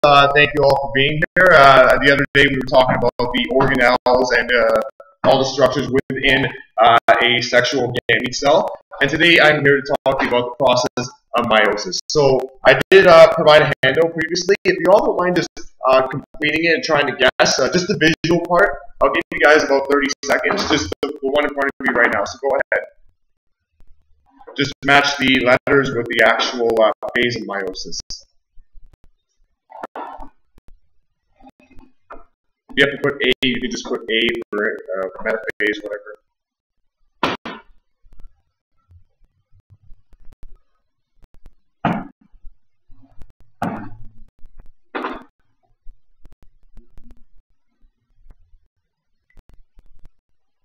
Thank you all for being here. The other day we were talking about the organelles and all the structures within a sexual gamete cell. And today I'm here to talk to you about the process of meiosis. So I did provide a handout previously. If you all don't mind just completing it and trying to guess, just the visual part, I'll give you guys about 30 seconds, just the one in front of you right now. So go ahead. Just match the letters with the actual phase of meiosis. If you have to put A, you can just put A for metaphase, whatever.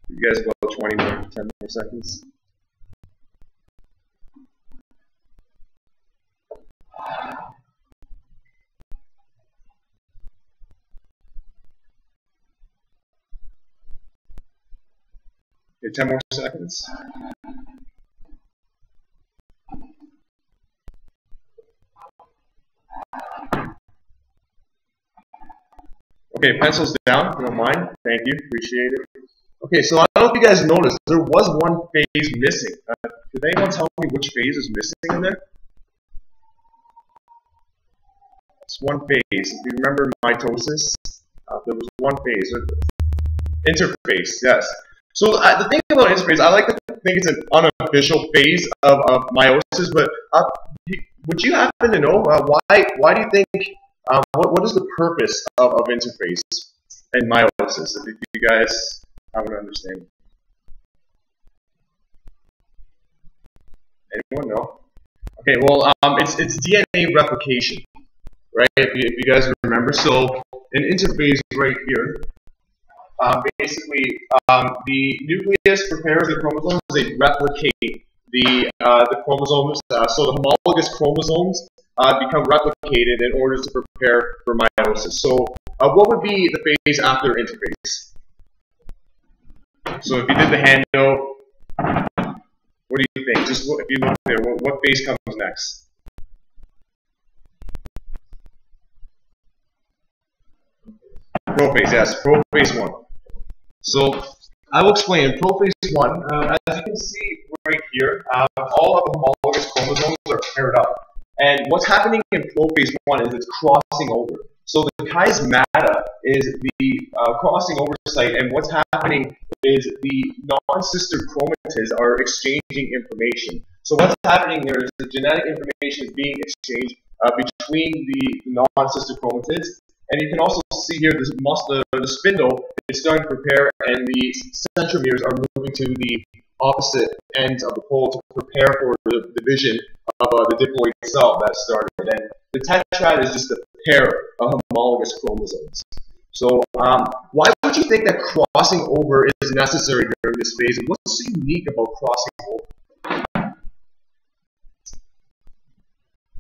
You guys about 20 more, 10 more seconds. Okay, 10 more seconds. Okay, pencils down, if you don't mind. Thank you, appreciate it. Okay, so I don't know if you guys noticed, there was one phase missing. Could anyone tell me which phase is missing in there? It's one phase. If you remember mitosis, there was one phase. Interphase, yes. So the thing about interphase, I like to think it's an unofficial phase of meiosis, but would you happen to know why do you think, what is the purpose of interphase and meiosis, if you guys have an understanding? Anyone know? Okay, well, it's DNA replication, right? If you guys remember, so an interphase right here. Basically, the nucleus prepares the chromosomes. They replicate the chromosomes. So the homologous chromosomes become replicated in order to prepare for meiosis. So, what would be the phase after interphase? So, if you did the handout, what do you think? Just if you look there, what phase comes next? Prophase, yes, prophase 1. So I will explain. In prophase 1, as you can see right here, all of the homologous chromosomes are paired up. And what's happening in prophase 1 is it's crossing over. So the chiasmata is the crossing over site, and what's happening is the non-sister chromatids are exchanging information. So what's happening there is the genetic information is being exchanged between the non-sister chromatids. And you can also see here the spindle is starting to prepare, and the centromeres are moving to the opposite ends of the pole to prepare for the division of the diploid cell that started. And the tetrad is just a pair of homologous chromosomes. So why would you think that crossing over is necessary during this phase? And what's so unique about crossing over?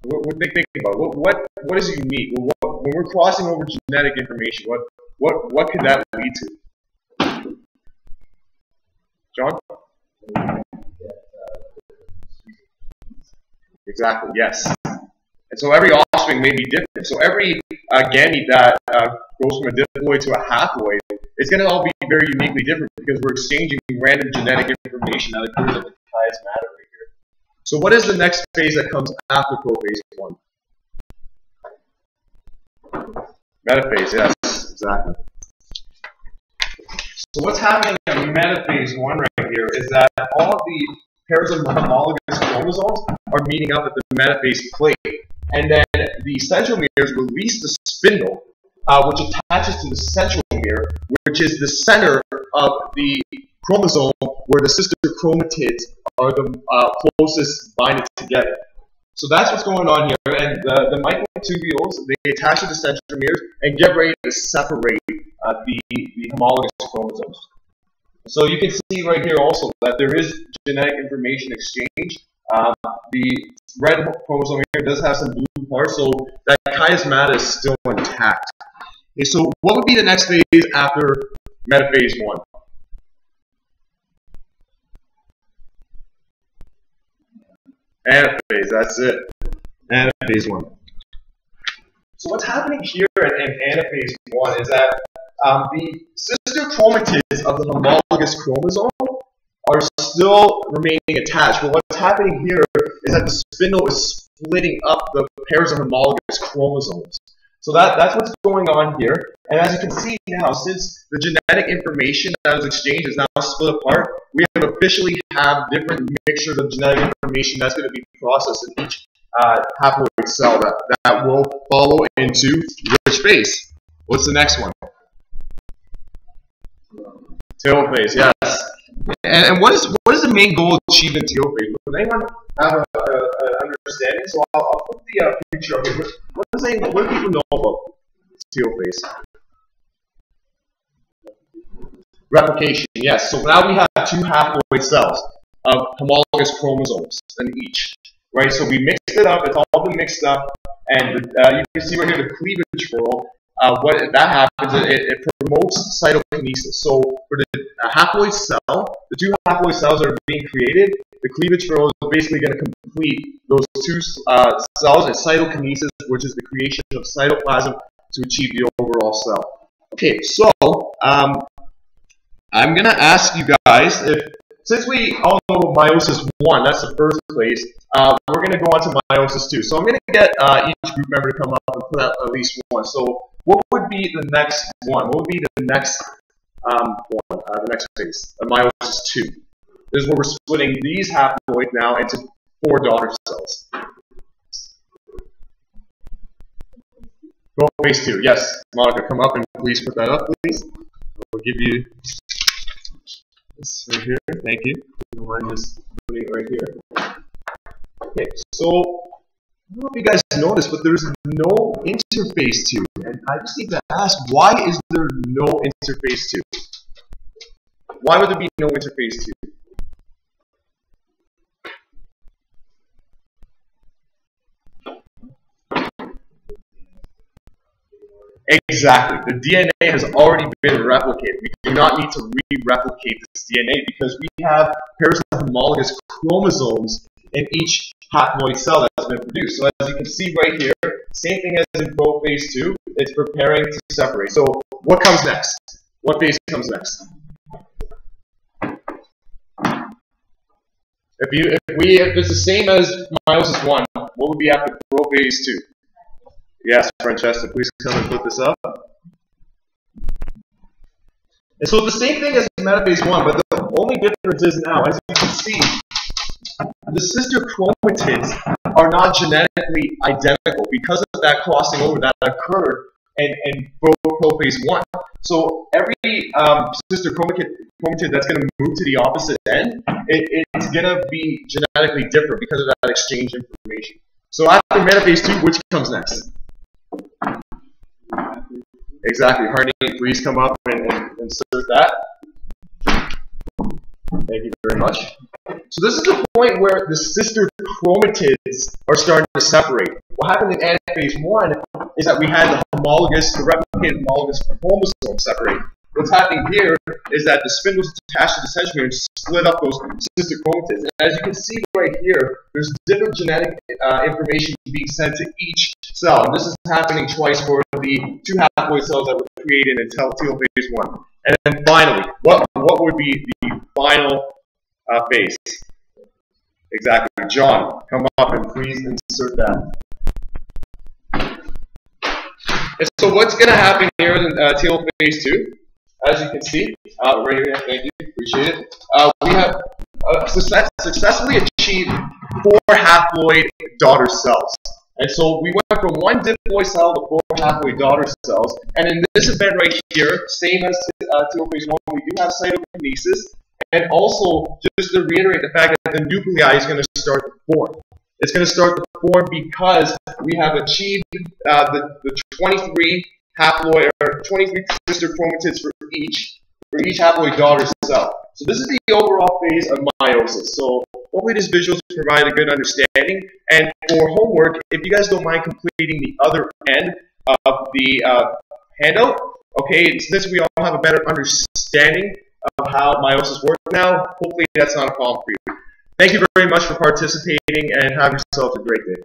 What they think about? What is unique? When we're crossing over genetic information, what could that lead to? John? Exactly. Yes. And so every offspring may be different. So every gamete that goes from a diploid to a haploid, it's going to all be very uniquely different because we're exchanging random genetic information that occurs at the chiasmata right here. So what is the next phase that comes after prophase 1? Metaphase, yes, exactly. So what's happening in metaphase 1 right here is that all of the pairs of homologous chromosomes are meeting up at the metaphase plate. And then the centromeres release the spindle, which attaches to the centromere, which is the center of the chromosome where the sister chromatids are the closest binded together. So that's what's going on here, and the microtubules, they attach to the centromeres and get ready to separate the homologous chromosomes. So you can see right here also that there is genetic information exchange. The red chromosome here does have some blue parts, so that chiasmata is still intact. Okay, so what would be the next phase after metaphase 1? Anaphase, that's it. Anaphase 1. So what's happening here in anaphase 1 is that the sister chromatids of the homologous chromosome are still remaining attached. But what's happening here is that the spindle is splitting up the pairs of homologous chromosomes. So that's what's going on here. And as you can see now, since the genetic information that was exchanged is now split apart, we have officially have different mixtures of genetic information that's going to be processed in each haploid cell that will follow into which phase? What's the next one? Telophase, yes. And what is the main goal achieved in telophase? Does anyone have an understanding? So I'll put the picture up here. What do people know about telophase? Replication, yes. So now we have two haploid cells of homologous chromosomes in each. Right? So we mixed it up, it's all been mixed up, and you can see right here the cleavage furrow. What that happens, it promotes cytokinesis. So for the haploid cell, the two haploid cells that are being created, the cleavage furrow is basically going to complete those two cells in cytokinesis, which is the creation of cytoplasm to achieve the overall cell. Okay, so I'm going to ask you guys, since we all know meiosis 1, that's the first place, we're going to go on to meiosis 2. So I'm going to get each group member to come up and put out at least one. So what would be the next one? What would be the next the next phase? Meiosis 2. This is where we're splitting these haploid now into 4 daughter cells. Phase 2. Yes, Monica, come up and please put that up, please. We'll give you this right here. Thank you. If you don't mind just putting it right here. Okay, so I don't know if you guys noticed, but there's no interphase 2. And I just need to ask, why is there no interphase 2? Why would there be no interphase 2? Exactly. The DNA has already been replicated. We do not need to re-replicate this DNA because we have pairs of homologous chromosomes in each haploid cell that's been produced. So as you can see right here, same thing as in phase 2, it's preparing to separate. So what comes next? What phase comes next? If it's the same as meiosis 1, what would be after phase 2? Yes, Francesca, please come and put this up. And so the same thing as metaphase 1, but the only difference is now, as you can see, the sister chromatids are not genetically identical because of that crossing over that occurred in phase 1. So every sister chromatid that's going to move to the opposite end, it's going to be genetically different because of that exchange information. So after metaphase 2, which comes next? Exactly. Harney, please come up and insert that. Thank you very much. So this is the point where the sister chromatids are starting to separate. What happened in anaphase 1 is that we had the replicated homologous chromosomes separate. What's happening here is that the spindles attached to the centromere and split up those sister chromatids. And as you can see right here, there's different genetic information being sent to each cell. And this is happening twice for the 2 haploid cells that were created in telophase 1. And then finally, what would be the final phase? Exactly. John, come up and please insert that. And so what's going to happen here in telophase 2? As you can see, right here, thank you, appreciate it. We have successfully achieved 4 haploid daughter cells. And so we went from 1 diploid cell to 4 haploid daughter cells. And in this event right here, same as telophase 1, we do have cytokinesis. And also, just to reiterate the fact that the nuclei is going to start to form. It's going to start to form because we have achieved the 23 haploid or 23 sister chromatids for each haploid daughter cell. So this is the overall phase of meiosis. So hopefully these visuals provide a good understanding. And for homework, if you guys don't mind completing the other end of the handout, okay, since we all have a better understanding of how meiosis works now, hopefully that's not a problem for you. Thank you very much for participating and have yourself a great day.